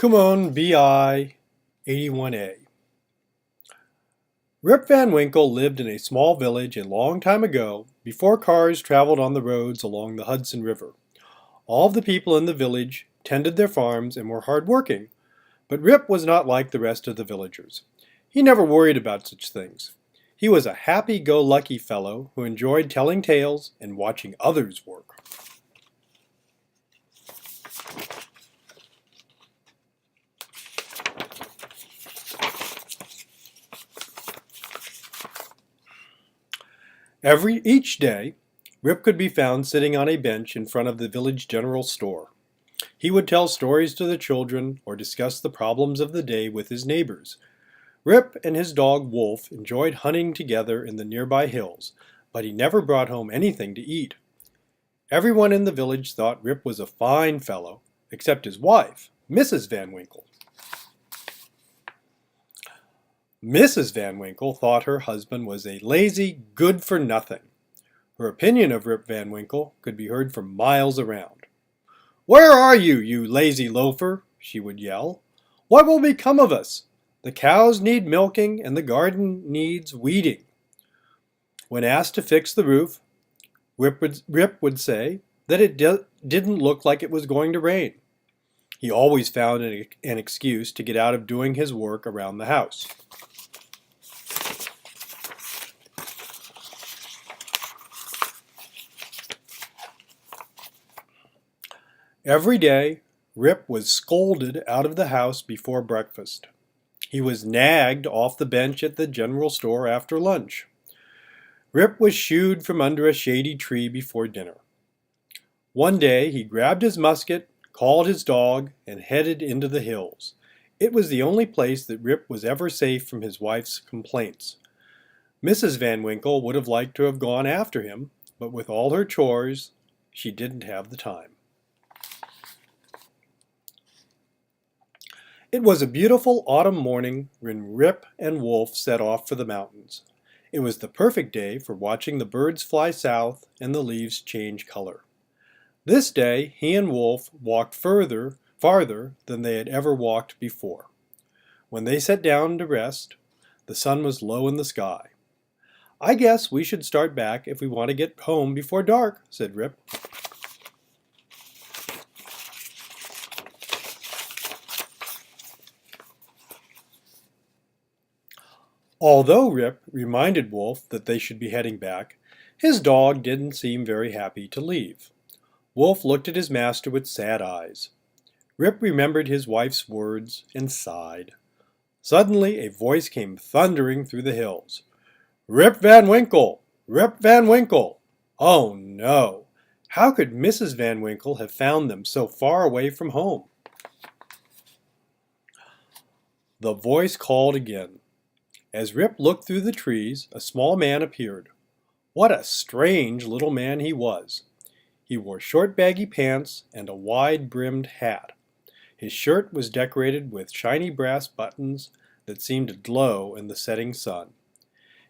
Kumon BI81A. Rip Van Winkle lived in a small village a long time ago, before cars traveled on the roads along the Hudson River. All of the people in the village tended their farms and were hard-working, but Rip was not like the rest of the villagers. He never worried about such things. He was a happy-go-lucky fellow who enjoyed telling tales and watching others work. Each day, Rip could be found sitting on a bench in front of the village general store. He would tell stories to the children or discuss the problems of the day with his neighbors. Rip and his dog Wolf enjoyed hunting together in the nearby hills, but he never brought home anything to eat. Everyone in the village thought Rip was a fine fellow, except his wife, Mrs. Van Winkle. Mrs. Van Winkle thought her husband was a lazy, good-for-nothing. Her opinion of Rip Van Winkle could be heard for miles around. "Where are you, you lazy loafer?" she would yell. "What will become of us? The cows need milking and the garden needs weeding." When asked to fix the roof, Rip would say that it didn't look like it was going to rain. He always found an excuse to get out of doing his work around the house. Every day, Rip was scolded out of the house before breakfast. He was nagged off the bench at the general store after lunch. Rip was shooed from under a shady tree before dinner. One day, he grabbed his musket, called his dog, and headed into the hills. It was the only place that Rip was ever safe from his wife's complaints. Mrs. Van Winkle would have liked to have gone after him, but with all her chores, she didn't have the time. It was a beautiful autumn morning when Rip and Wolf set off for the mountains. It was the perfect day for watching the birds fly south and the leaves change color. This day he and Wolf walked farther than they had ever walked before. When they sat down to rest, the sun was low in the sky. "I guess we should start back if we want to get home before dark," said Rip. Although Rip reminded Wolf that they should be heading back, his dog didn't seem very happy to leave. Wolf looked at his master with sad eyes. Rip remembered his wife's words and sighed. Suddenly a voice came thundering through the hills. "Rip Van Winkle! Rip Van Winkle!" Oh no! How could Mrs. Van Winkle have found them so far away from home? The voice called again. As Rip looked through the trees, a small man appeared. What a strange little man he was! He wore short baggy pants and a wide-brimmed hat. His shirt was decorated with shiny brass buttons that seemed to glow in the setting sun.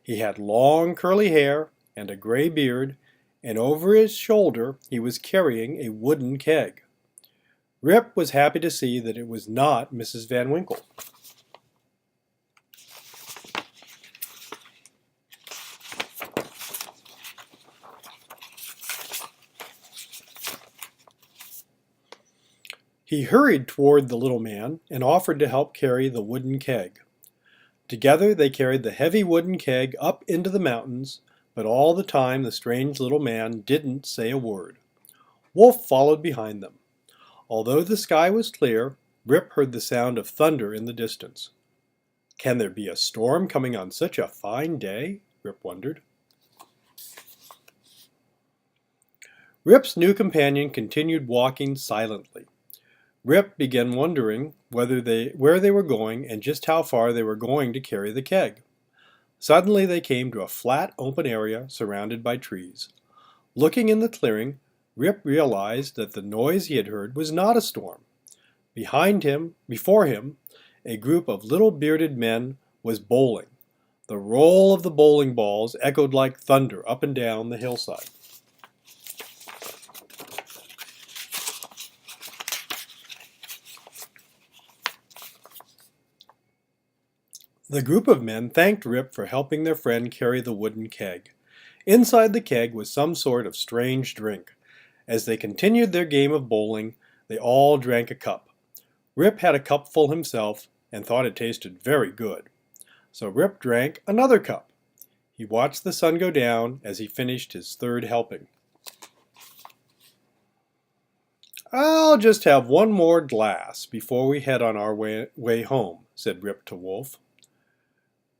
He had long curly hair and a gray beard, and over his shoulder he was carrying a wooden keg. Rip was happy to see that it was not Mrs. Van Winkle. He hurried toward the little man and offered to help carry the wooden keg. Together they carried the heavy wooden keg up into the mountains, but all the time the strange little man didn't say a word. Wolf followed behind them. Although the sky was clear, Rip heard the sound of thunder in the distance. "Can there be a storm coming on such a fine day?" Rip wondered. Rip's new companion continued walking silently. Rip began wondering where they were going and just how far they were going to carry the keg. Suddenly they came to a flat, open area surrounded by trees. Looking in the clearing, Rip realized that the noise he had heard was not a storm. Before him, a group of little bearded men was bowling. The roll of the bowling balls echoed like thunder up and down the hillside. The group of men thanked Rip for helping their friend carry the wooden keg. Inside the keg was some sort of strange drink. As they continued their game of bowling, they all drank a cup. Rip had a cupful himself and thought it tasted very good. So Rip drank another cup. He watched the sun go down as he finished his third helping. "I'll just have one more glass before we head on our way home," said Rip to Wolf.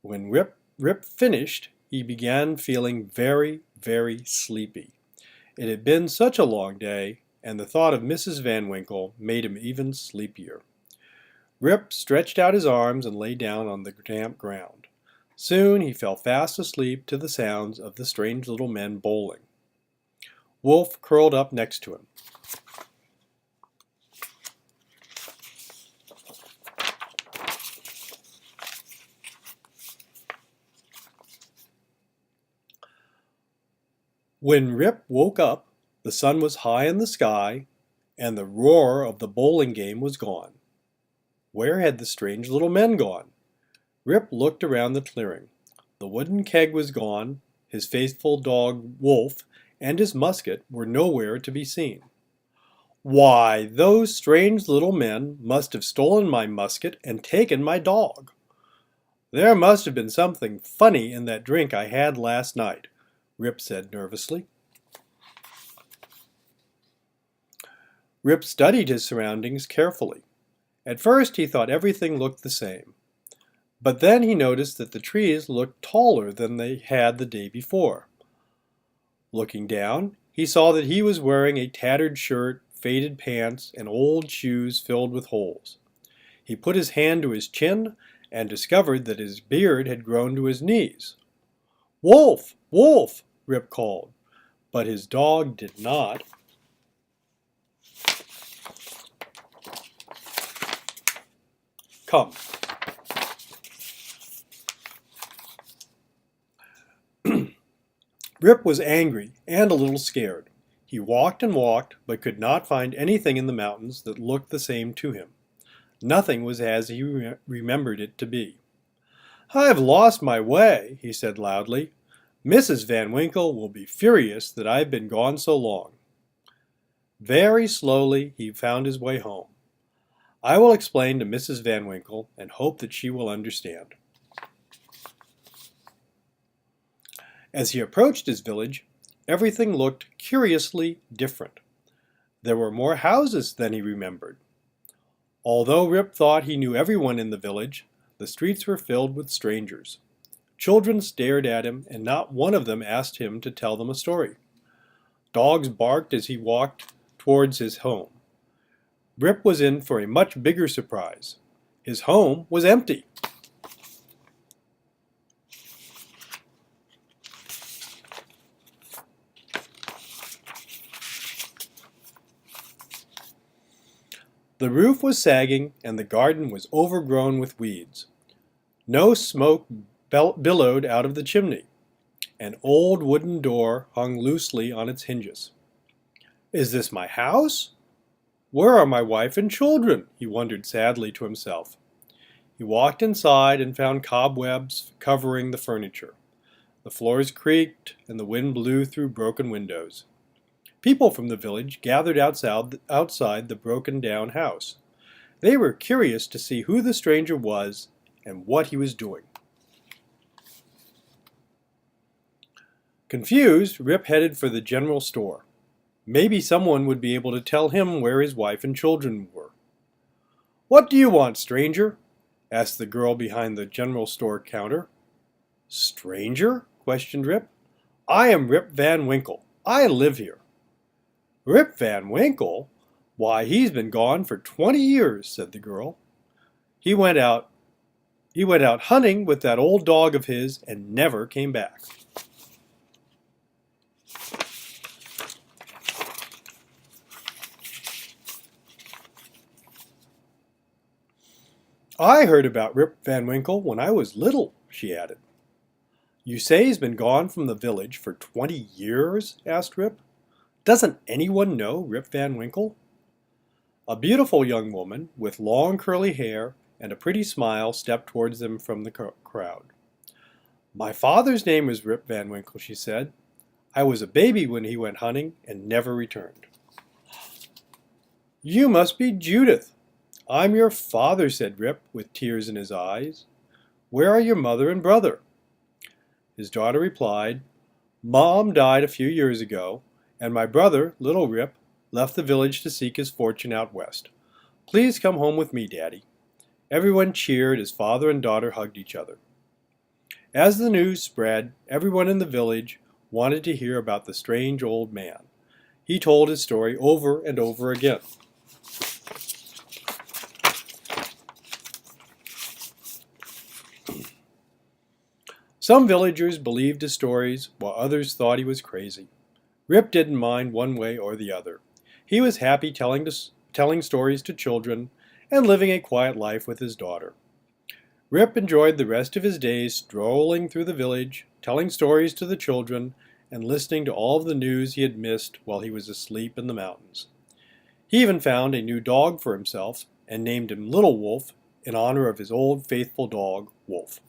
When Rip finished, he began feeling very, very sleepy. It had been such a long day, and the thought of Mrs. Van Winkle made him even sleepier. Rip stretched out his arms and lay down on the damp ground. Soon he fell fast asleep to the sounds of the strange little men bowling. Wolf curled up next to him. When Rip woke up, the sun was high in the sky, and the roar of the bowling game was gone. Where had the strange little men gone? Rip looked around the clearing. The wooden keg was gone, his faithful dog Wolf and his musket were nowhere to be seen. "Why, those strange little men must have stolen my musket and taken my dog. There must have been something funny in that drink I had last night," Rip said nervously. Rip studied his surroundings carefully. At first he thought everything looked the same. But then he noticed that the trees looked taller than they had the day before. Looking down, he saw that he was wearing a tattered shirt, faded pants, and old shoes filled with holes. He put his hand to his chin and discovered that his beard had grown to his knees. "Wolf! Wolf!" Rip called, but his dog did not. Come. Rip was angry and a little scared. He walked and walked, but could not find anything in the mountains that looked the same to him. Nothing was as he remembered it to be. "I've lost my way," he said loudly. "Mrs. Van Winkle will be furious that I've been gone so long." Very slowly he found his way home. "I will explain to Mrs. Van Winkle and hope that she will understand." As he approached his village, everything looked curiously different. There were more houses than he remembered. Although Rip thought he knew everyone in the village, the streets were filled with strangers. Children stared at him, and not one of them asked him to tell them a story. Dogs barked as he walked towards his home. Rip was in for a much bigger surprise. His home was empty. The roof was sagging, and the garden was overgrown with weeds. No smoke billowed out of the chimney. An old wooden door hung loosely on its hinges. "Is this my house? Where are my wife and children?" he wondered sadly to himself. He walked inside and found cobwebs covering the furniture. The floors creaked, and the wind blew through broken windows. People from the village gathered outside the broken-down house. They were curious to see who the stranger was and what he was doing. Confused, Rip headed for the general store. Maybe someone would be able to tell him where his wife and children were. "What do you want, stranger?" asked the girl behind the general store counter. "Stranger?" questioned Rip. "I am Rip Van Winkle. I live here." "Rip Van Winkle? Why, he's been gone for 20 years, said the girl. He went out hunting with that old dog of his and never came back." "I heard about Rip Van Winkle when I was little," she added. "You say he's been gone from the village for 20 years?" asked Rip. "Doesn't anyone know Rip Van Winkle?" A beautiful young woman with long curly hair and a pretty smile stepped towards them from the crowd. "My father's name was Rip Van Winkle," she said. "I was a baby when he went hunting and never returned." "You must be Judith. I'm your father," said Rip, with tears in his eyes. "Where are your mother and brother?" His daughter replied, "Mom died a few years ago, and my brother, little Rip, left the village to seek his fortune out west. Please come home with me, Daddy." Everyone cheered as father and daughter hugged each other. As the news spread, everyone in the village wanted to hear about the strange old man. He told his story over and over again. Some villagers believed his stories, while others thought he was crazy. Rip didn't mind one way or the other. He was happy telling stories to children and living a quiet life with his daughter. Rip enjoyed the rest of his days strolling through the village, telling stories to the children, and listening to all of the news he had missed while he was asleep in the mountains. He even found a new dog for himself and named him Little Wolf in honor of his old faithful dog, Wolf.